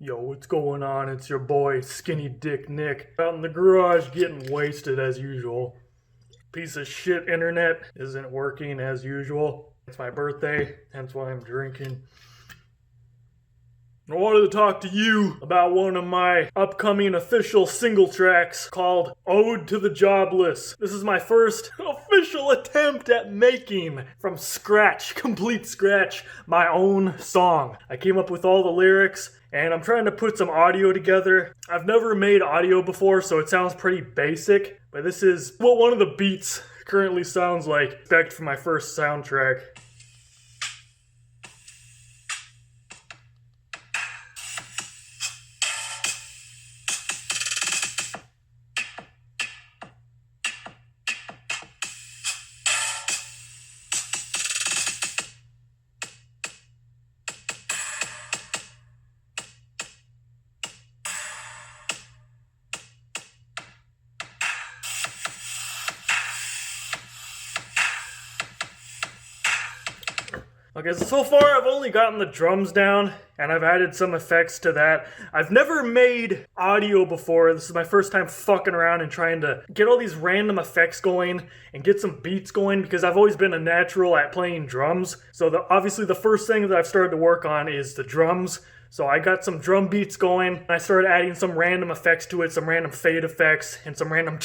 Yo, what's going on? It's your boy, Skinny Dick Nick, out in the garage getting wasted as usual. Piece of shit internet isn't working as usual. It's my birthday, hence why I'm drinking. I wanted to talk to you about one of my upcoming official single tracks called Ode to the Jobless. This is my first official attempt at making, from scratch, complete scratch, my own song. I came up with all the lyrics, and I'm trying to put some audio together. I've never made audio before, so it sounds pretty basic, but this is what one of the beats currently sounds like. Expect for my first soundtrack. Okay, so far I've only gotten the drums down, and I've added some effects to that. I've never made audio before. This is my first time fucking around and trying to get all these random effects going and get some beats going, because I've always been a natural at playing drums. So obviously the first thing that I've started to work on is the drums. So I got some drum beats going, and I started adding some random effects to it, some random fade effects, and some random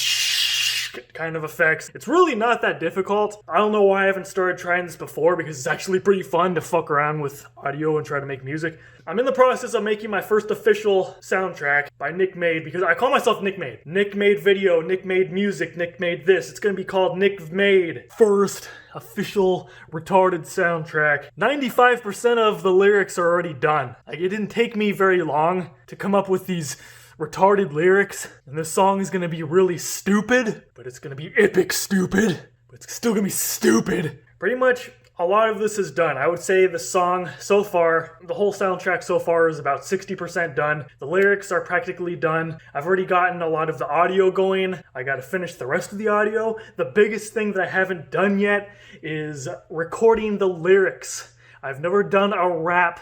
kind of effects. It's really not that difficult. I don't know why I haven't started trying this before, because it's actually pretty fun to fuck around with audio and try to make music. I'm in the process of making my first official soundtrack by Nickmade, because I call myself Nickmade. Nickmade video, Nickmade music, Nickmade this. It's gonna be called Nickmade. First official retarded soundtrack. 95% of the lyrics are already done. Like, it didn't take me very long to come up with these retarded lyrics, and this song is gonna be really stupid, but it's gonna be epic stupid, but it's still gonna be stupid. Pretty much a lot of this is done. I would say the song so far, the whole soundtrack so far, is about 60% done. The lyrics are practically done. I've already gotten a lot of the audio going. I gotta finish the rest of the audio. The biggest thing that I haven't done yet is recording the lyrics. I've never done a rap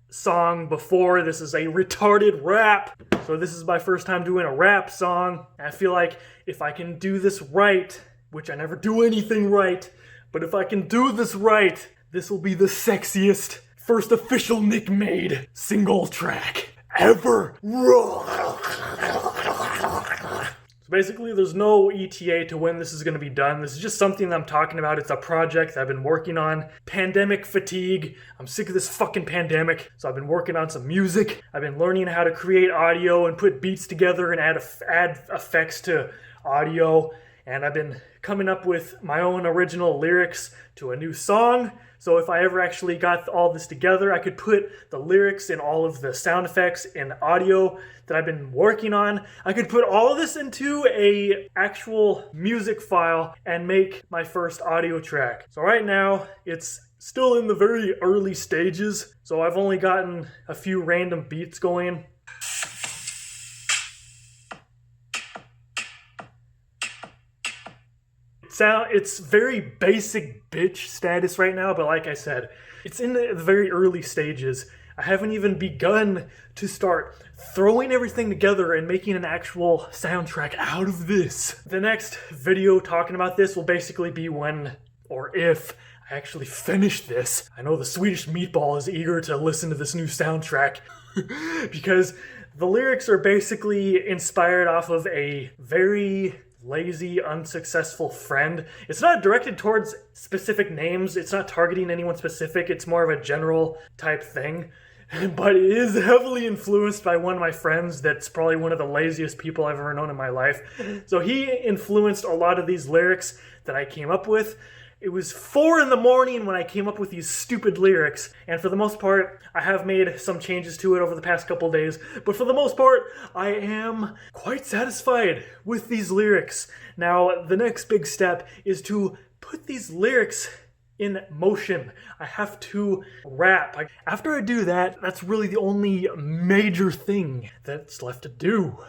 song before. This is a retarded rap. So this is my first time doing a rap song. I feel like if I can do this right, which I never do anything right, but if I can do this right, this will be the sexiest first official Nickmade single track ever. So basically, there's no ETA to when this is going to be done. This is just something that I'm talking about. It's a project that I've been working on. Pandemic fatigue. I'm sick of this fucking pandemic. So I've been working on some music. I've been learning how to create audio and put beats together and add effects to audio. And I've been coming up with my own original lyrics to a new song. So if I ever actually got all this together, I could put the lyrics and all of the sound effects and audio that I've been working on. I could put all of this into a actual music file and make my first audio track. So right now, it's still in the very early stages. So I've only gotten a few random beats going. It's very basic bitch status right now, but like I said, it's in the very early stages. I haven't even begun to start throwing everything together and making an actual soundtrack out of this. The next video talking about this will basically be when, or if, I actually finish this. I know the Swedish meatball is eager to listen to this new soundtrack because the lyrics are basically inspired off of a very lazy, unsuccessful friend. It's not directed towards specific names. It's not targeting anyone specific. It's more of a general type thing. But it is heavily influenced by one of my friends that's probably one of the laziest people I've ever known in my life. So he influenced a lot of these lyrics that I came up with. It was 4 in the morning when I came up with these stupid lyrics, and for the most part, I have made some changes to it over the past couple days, but for the most part, I am quite satisfied with these lyrics. Now, the next big step is to put these lyrics in motion. I have to rap. After I do that, that's really the only major thing that's left to do.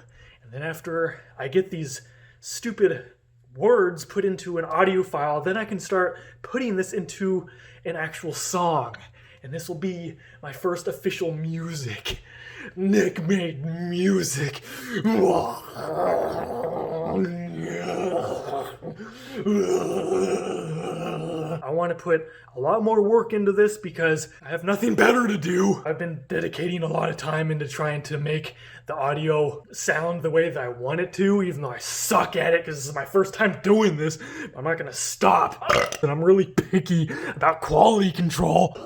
And then after I get these stupid words put into an audio file, then I can start putting this into an actual song. and this will be my first official music. Nickmade music. I want to put a lot more work into this because I have nothing better to do. I've been dedicating a lot of time into trying to make the audio sound the way that I want it to, even though I suck at it because this is my first time doing this. I'm not going to stop. And I'm really picky about quality control.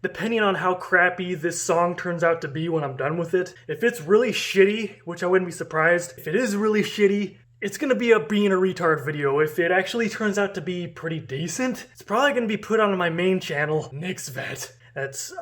Depending on how crappy this song turns out to be when I'm done with it, if it's really shitty, which I wouldn't be surprised, if it is really shitty, it's gonna be a being a retard video. If it actually turns out to be pretty decent, it's probably gonna be put on my main channel, Nickmade.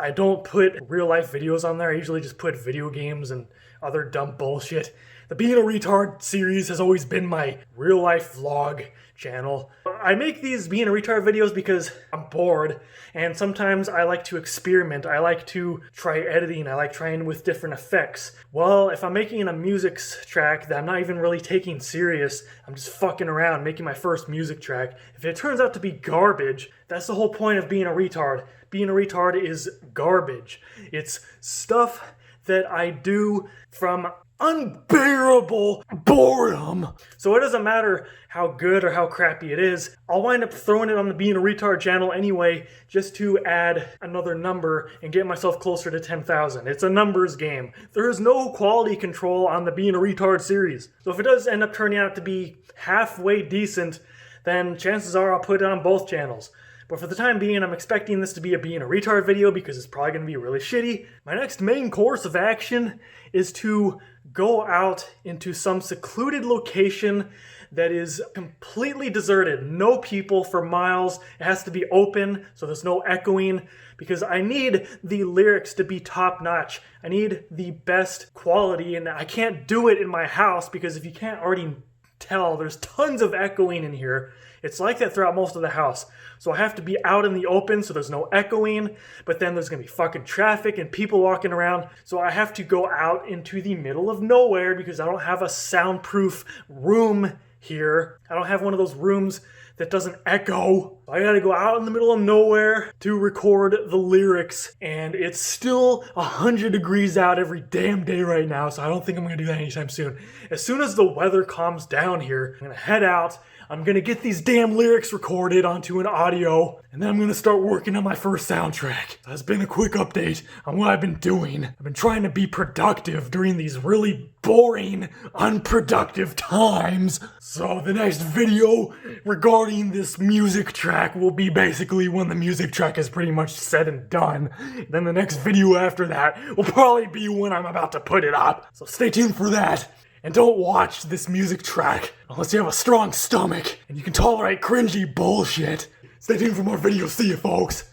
I don't put real life videos on there, I usually just put video games and other dumb bullshit. The Being a Retard series has always been my real life vlog channel. I make these Being a Retard videos because I'm bored, and sometimes I like to experiment. I like to try editing. I like trying with different effects. Well, if I'm making a music track that I'm not even really taking serious, I'm just fucking around making my first music track. If it turns out to be garbage, that's the whole point of being a retard. Being a retard is garbage. It's stuff that I do from unbearable boredom. So it doesn't matter how good or how crappy it is. I'll wind up throwing it on the Being a Retard channel anyway, just to add another number and get myself closer to 10,000. It's a numbers game. There is no quality control on the Being a Retard series. So if it does end up turning out to be halfway decent, then chances are I'll put it on both channels. But for the time being, I'm expecting this to be a Being a Retard video because it's probably going to be really shitty. My next main course of action is to go out into some secluded location that is completely deserted. No people for miles. It has to be open, so there's no echoing, because I need the lyrics to be top-notch. I need the best quality, and I can't do it in my house because if you can't already tell, there's tons of echoing in here. It's like that throughout most of the house. So I have to be out in the open so there's no echoing, but then there's gonna be fucking traffic and people walking around. So I have to go out into the middle of nowhere because I don't have a soundproof room here. I don't have one of those rooms that doesn't echo. I gotta go out in the middle of nowhere to record the lyrics, and it's still 100 degrees out every damn day right now, so I don't think I'm gonna do that anytime soon. As soon as the weather calms down here, I'm gonna head out, I'm gonna get these damn lyrics recorded onto an audio, and then I'm gonna start working on my first soundtrack. That's been a quick update on what I've been doing. I've been trying to be productive during these really boring, unproductive times. So the next video regarding this music track will be basically when the music track is pretty much said and done. Then the next video after that will probably be when I'm about to put it up. So stay tuned for that. And don't watch this music track unless you have a strong stomach and you can tolerate cringy bullshit. Stay tuned for more videos. See you, folks.